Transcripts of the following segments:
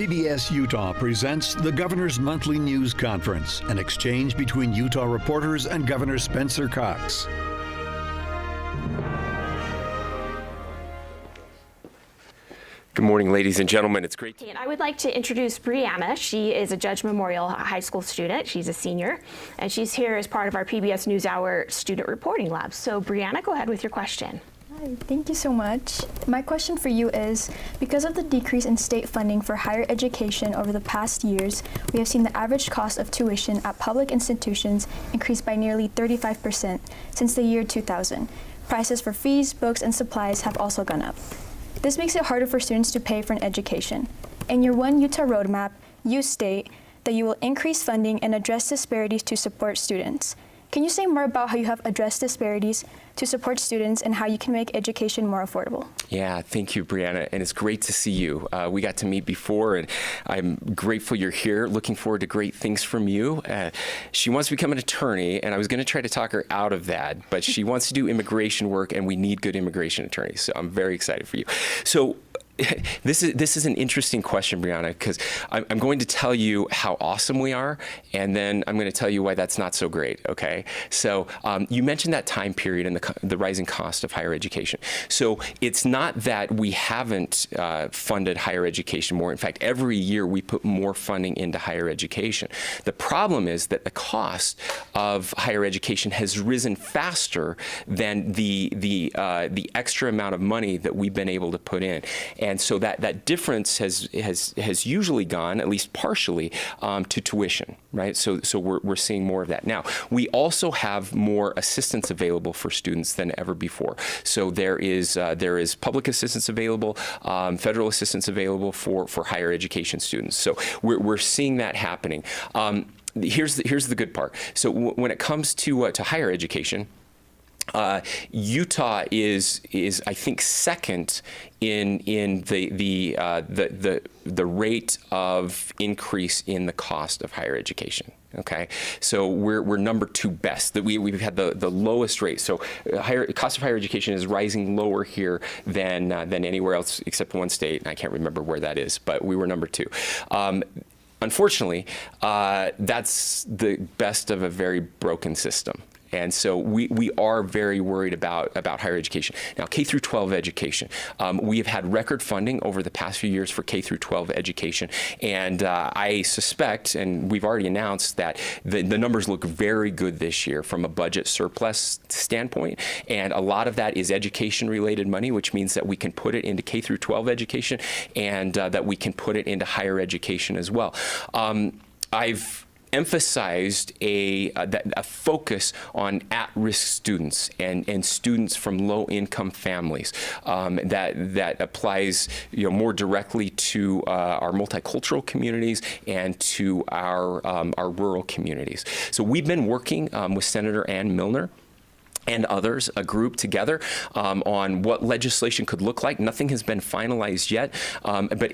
PBS Utah presents the Governor's Monthly News Conference, an exchange between Utah reporters and Governor Spencer Cox. Good morning, ladies and gentlemen. It's great. And I would like to introduce Brianna. She is a Judge Memorial High School student. She's a senior, and she's here as part of our PBS NewsHour Student Reporting Lab. So, Brianna, go ahead with your question. Hi, thank you so much. My question for you is, because of the decrease in state funding for higher education over the past years, we have seen the average cost of tuition at public institutions increase by nearly 35% since the year 2000. Prices for fees, books, and supplies have also gone up. This makes it harder for students to pay for an education. In your One Utah roadmap, you state that you will increase funding and address disparities to support students. Can you say more about how you have addressed disparities to support students and how you can make education more affordable? Yeah, thank you, Brianna, and it's great to see you. We got to meet before, and I'm grateful you're here. Looking forward to great things from you. She wants to become an attorney, and I was going to try to talk her out of that, but she wants to do immigration work, and we need good immigration attorneys, so I'm very excited for you. So, this is an interesting question, Brianna, because I'm going to tell you how awesome we are, and then I'm going to tell you why that's not so great, okay? So you mentioned that time period and the rising cost of higher education. So it's not that we haven't funded higher education more. In fact, every year we put more funding into higher education. The problem is that the cost of higher education has risen faster than the extra amount of money that we've been able to put in. And so that difference has usually gone, at least partially, to tuition, right? So we're seeing more of that. Now, we also have more assistance available for students than ever before. So there is public assistance available, federal assistance available for higher education students. So we're seeing that happening. Here's the good part. So when it comes to higher education, Utah is I think second in the rate of increase in the cost of higher education. Okay, so we're number 2 best. That we've had the lowest rate. So cost of higher education is rising lower here than anywhere else except one state, and I can't remember where that is, but we were number 2. Unfortunately, that's the best of a very broken system. And so we are very worried about higher education. Now, K through 12 education. We have had record funding over the past few years for K through 12 education. And I suspect, and we've already announced, that the numbers look very good this year from a budget surplus standpoint. And a lot of that is education-related money, which means that we can put it into K through 12 education and that we can put it into higher education as well. I've emphasized a focus on at-risk students and students from low-income families. That applies, more directly to our multicultural communities and to our rural communities. So we've been working with Senator Ann Milner and others, a group together on what legislation could look like. Nothing has been finalized yet, but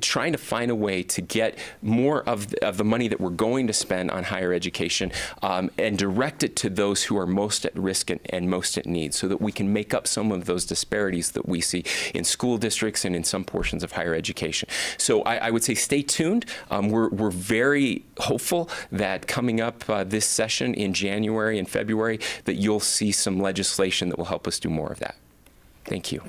trying to find a way to get more of the money that we're going to spend on higher education and direct it to those who are most at risk and most at need, so that we can make up some of those disparities that we see in school districts and in some portions of higher education. So I would say stay tuned. We're very hopeful that coming up this session in January and February that you'll see some legislation that will help us do more of that. Thank you.